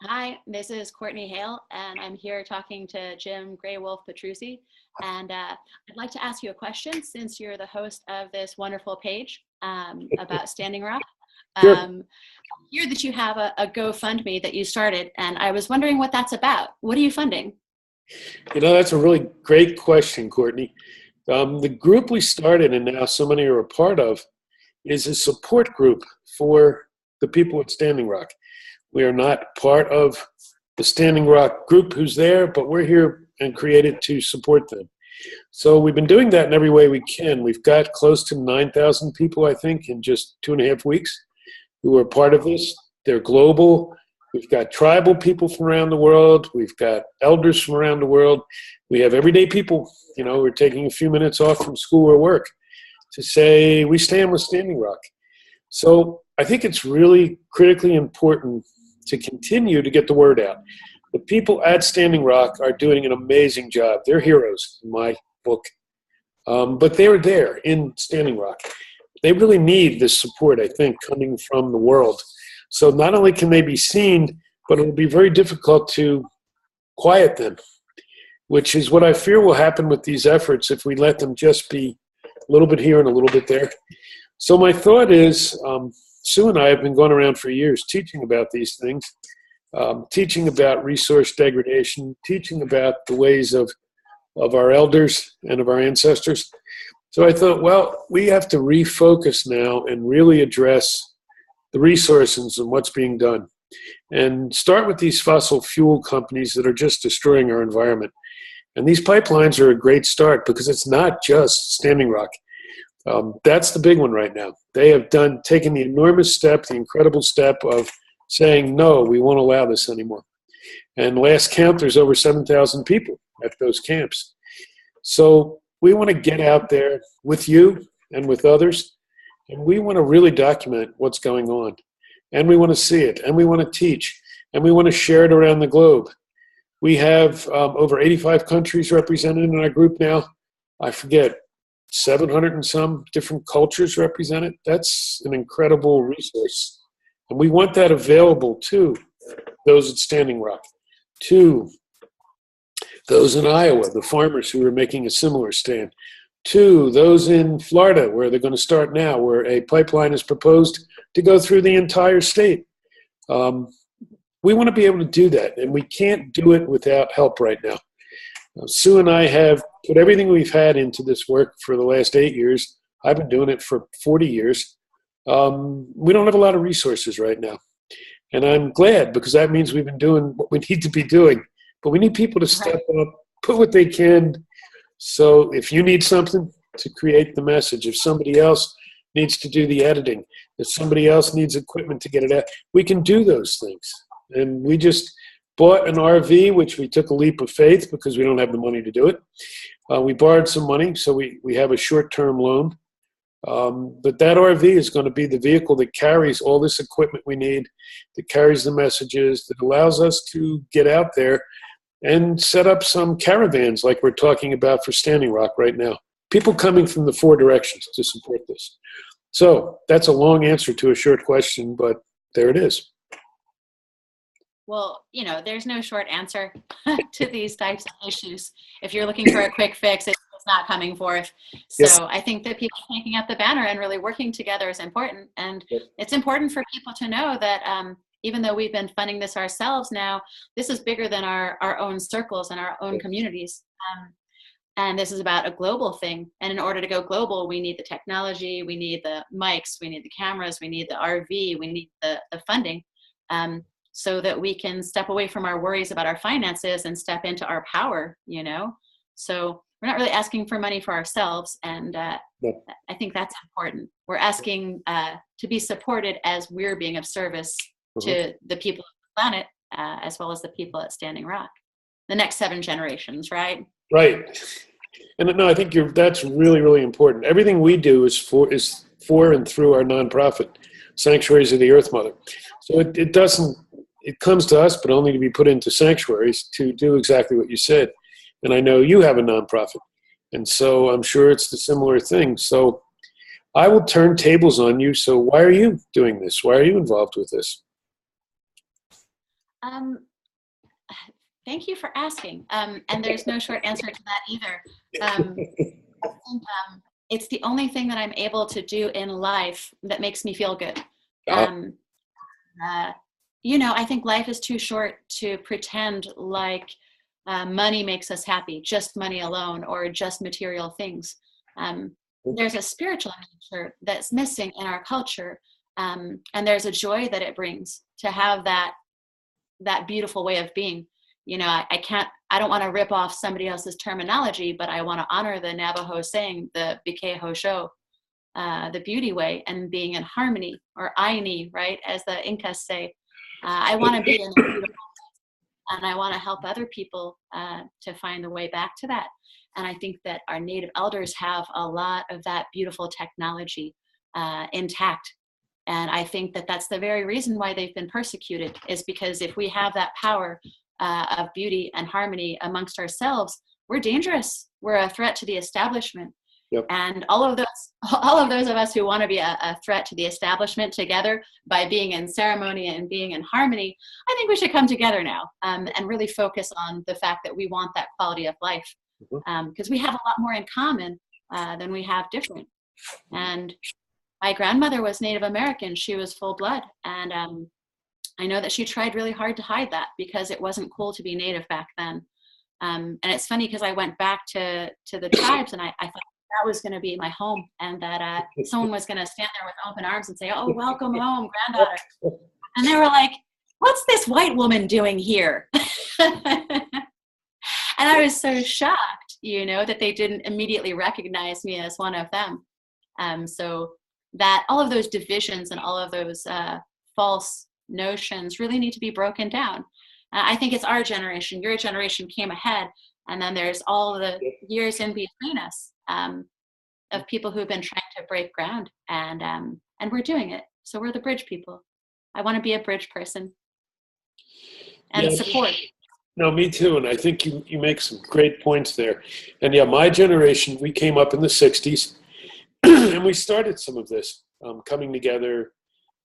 Hi, this is Courtney Hale, and I'm here talking to Jim Graywolf Petruzzi. And I'd like to ask you a question since you're the host of this wonderful page about Standing Rock. Sure. I hear that you have a GoFundMe that you started, and I was wondering what that's about. What are you funding? That's a really great question, Courtney. The group we started and now so many are a part of is a support group for the people at Standing Rock. We are not part of the Standing Rock group who's there, but we're here and created to support them. So we've been doing that in every way we can. We've got close to 9,000 people, I think, in just 2.5 weeks who are part of this. They're global. We've got tribal people from around the world. We've got elders from around the world. We have everyday people, who are taking a few minutes off from school or work to say, we stand with Standing Rock. So I think it's really critically important to continue to get the word out. The people at Standing Rock are doing an amazing job. They're heroes in my book. But they're there in Standing Rock. They really need this support, I think, coming from the world. So not only can they be seen, but it'll be very difficult to quiet them, which is what I fear will happen with these efforts if we let them just be a little bit here and a little bit there. So my thought is, Sue and I have been going around for years teaching about these things, teaching about resource degradation, teaching about the ways of our elders and of our ancestors. So I thought, well, we have to refocus now and really address the resources and what's being done. And start with these fossil fuel companies that are just destroying our environment. And these pipelines are a great start because it's not just Standing Rock. That's the big one right now. They have taken the enormous step, the incredible step of saying, no, we won't allow this anymore. And last count, there's over 7,000 people at those camps. So we want to get out there with you and with others, and we want to really document what's going on. And we want to see it, and we want to teach, and we want to share it around the globe. We have over 85 countries represented in our group now. I forget, 700 and some different cultures represented. That's an incredible resource. And we want that available to those at Standing Rock, to those in Iowa, the farmers who are making a similar stand, to those in Florida, where they're going to start now, where a pipeline is proposed to go through the entire state. We want to be able to do that, and we can't do it without help right now. Sue and I have put everything we've had into this work for the last 8 years. I've been doing it for 40 years. We don't have a lot of resources right now. And I'm glad, because that means we've been doing what we need to be doing. But we need people to step up, put what they can. So if you need something to create the message, if somebody else needs to do the editing, if somebody else needs equipment to get it out, we can do those things. And we just bought an RV, which we took a leap of faith because we don't have the money to do it. We borrowed some money, so we have a short-term loan. But that RV is going to be the vehicle that carries all this equipment we need, that carries the messages, that allows us to get out there and set up some caravans like we're talking about for Standing Rock right now. People coming from the 4 directions to support this. So that's a long answer to a short question, but there it is. Well, there's no short answer to these types of issues. If you're looking for a quick fix, it's not coming forth. So Yes. I think that people taking up the banner and really working together is important. And it's important for people to know that even though we've been funding this ourselves now, this is bigger than our own circles and our own communities. And this is about a global thing. And in order to go global, we need the technology, we need the mics, we need the cameras, we need the RV, we need the funding. So that we can step away from our worries about our finances and step into our power, So we're not really asking for money for ourselves. And I think that's important. We're asking to be supported as we're being of service to the people of the planet, as well as the people at Standing Rock. The next 7 generations, right? Right. And no, I think that's really, really important. Everything we do is for and through our nonprofit, Sanctuaries of the Earth Mother. So it comes to us, but only to be put into sanctuaries to do exactly what you said. And I know you have a nonprofit, and so I'm sure it's the similar thing. So I will turn tables on you. So why are you doing this? Why are you involved with this? Um, Thank you for asking. And there's no short answer to that either. I think it's the only thing that I'm able to do in life that makes me feel good. Um, I think life is too short to pretend like money makes us happy, just money alone, or just material things. There's a spiritual nature that's missing in our culture, and there's a joy that it brings to have that beautiful way of being. I don't want to rip off somebody else's terminology, but I want to honor the Navajo saying, the Bike Hosho, the beauty way, and being in harmony, or Aini, right, as the Incas say. I want to be in a beautiful place, and I want to help other people to find the way back to that. And I think that our Native elders have a lot of that beautiful technology intact. And I think that that's the very reason why they've been persecuted, is because if we have that power of beauty and harmony amongst ourselves, we're dangerous. We're a threat to the establishment. Yep. And all of those of us who want to be a threat to the establishment together by being in ceremony and being in harmony, I think we should come together now and really focus on the fact that we want that quality of life, because we have a lot more in common than we have different. And my grandmother was Native American. She was full blood. And I know that she tried really hard to hide that because it wasn't cool to be Native back then. And it's funny because I went back to the tribes, and I thought that was going to be my home, and that someone was going to stand there with open arms and say, "Oh, welcome home, granddaughter." And they were like, "What's this white woman doing here?" And I was so shocked, that they didn't immediately recognize me as one of them. So that all of those divisions and all of those false notions really need to be broken down. I think it's our generation. Your generation came ahead, and then there's all the years in between us of people who have been trying to break ground, and we're doing it. So we're the bridge people. I want to be a bridge person and support. No, me too. And I think you make some great points there. And yeah, my generation, we came up in the 60s, and we started some of this coming together,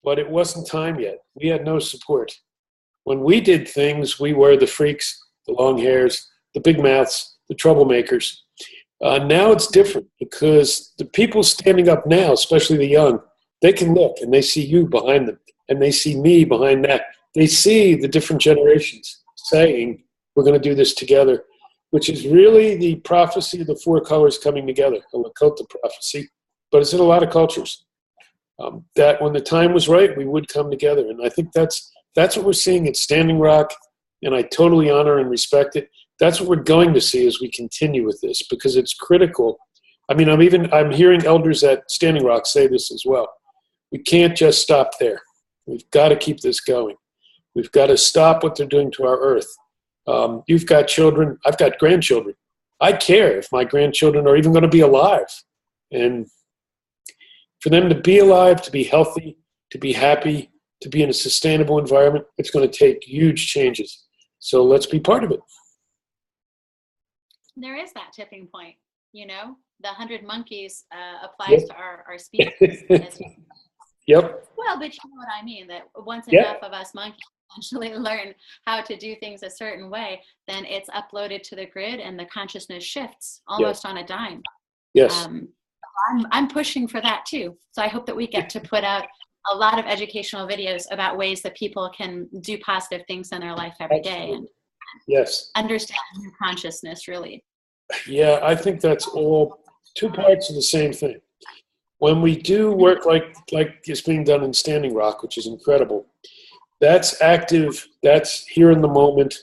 but it wasn't time yet. We had no support. When we did things, we were the freaks, the long hairs, the big mouths, the troublemakers. Now it's different, because the people standing up now, especially the young, they can look and they see you behind them, and they see me behind that. They see the different generations saying, we're going to do this together, which is really the prophecy of the four colors coming together, a Lakota prophecy, but it's in a lot of cultures. That when the time was right, we would come together. And I think that's what we're seeing at Standing Rock, and I totally honor and respect it. That's what we're going to see as we continue with this, because it's critical. I mean, I'm hearing elders at Standing Rock say this as well. We can't just stop there. We've got to keep this going. We've got to stop what they're doing to our earth. You've got children. I've got grandchildren. I care if my grandchildren are even going to be alive. And for them to be alive, to be healthy, to be happy, to be in a sustainable environment, it's going to take huge changes. So let's be part of it. There is that tipping point, the 100 monkeys applies to our species. Yep. Well, but you know what I mean, that once enough of us monkeys eventually learn how to do things a certain way, then it's uploaded to the grid and the consciousness shifts almost on a dime. Yes. I'm pushing for that too. So I hope that we get to put out a lot of educational videos about ways that people can do positive things in their life every day and understand new consciousness, really. Yeah, I think that's all two parts of the same thing. When we do work like is being done in Standing Rock, which is incredible, that's active, that's here in the moment,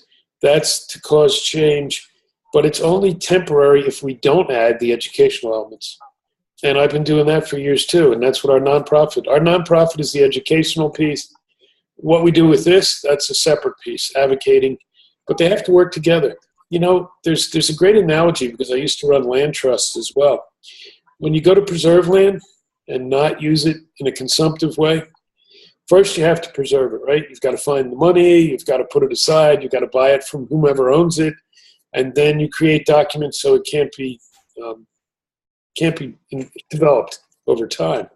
that's to cause change, but it's only temporary if we don't add the educational elements. And I've been doing that for years too, and that's what our nonprofit is the educational piece. What we do with this, that's a separate piece, advocating, but they have to work together. There's a great analogy, because I used to run land trusts as well. When you go to preserve land and not use it in a consumptive way, first you have to preserve it, right? You've got to find the money, you've got to put it aside, you've got to buy it from whomever owns it, and then you create documents so it can't be developed over time.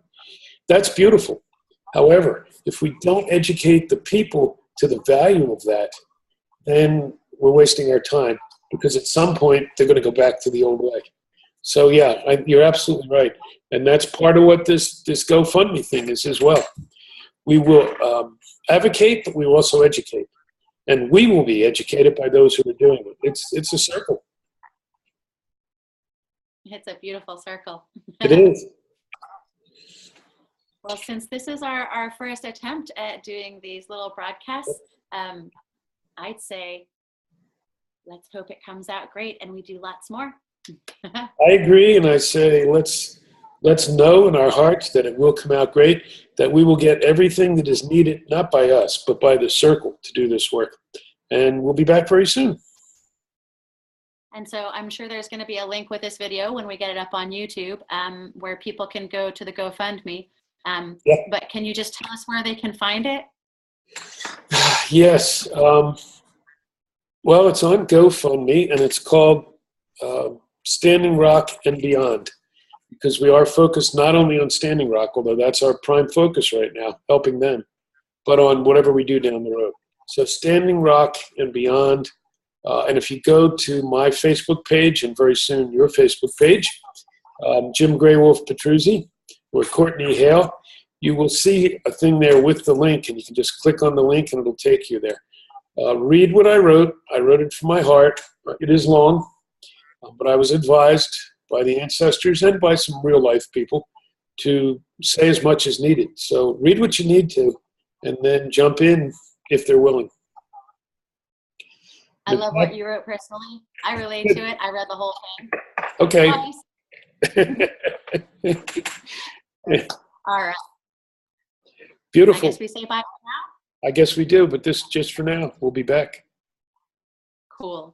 That's beautiful. However, if we don't educate the people to the value of that, then we're wasting our time, because at some point they're going to go back to the old way. So yeah, you're absolutely right. And that's part of what this GoFundMe thing is as well. We will advocate, but we will also educate. And we will be educated by those who are doing it. It's a circle. It's a beautiful circle. It is. Well, since this is our first attempt at doing these little broadcasts, I'd say let's hope it comes out great and we do lots more. I agree, and I say let's know in our hearts that it will come out great, that we will get everything that is needed, not by us, but by the circle to do this work. And we'll be back very soon. And so I'm sure there's going to be a link with this video when we get it up on YouTube, where people can go to the GoFundMe. Yeah. But can you just tell us where they can find it? Yes. Well, it's on GoFundMe, and it's called Standing Rock and Beyond, because we are focused not only on Standing Rock, although that's our prime focus right now, helping them, but on whatever we do down the road. So Standing Rock and Beyond. And if you go to my Facebook page, and very soon your Facebook page, Jim Graywolf Petruzzi, or Courtni Hale, you will see a thing there with the link, and you can just click on the link and it'll take you there. Read what I wrote. I wrote it from my heart. It is long, but I was advised by the ancestors and by some real life people to say as much as needed. So read what you need to, and then jump in if they're willing. I love what you wrote personally. I relate to it. I read the whole thing. Okay. All right. Beautiful. I guess we say bye for now. I guess we do, but this just for now. We'll be back. Cool.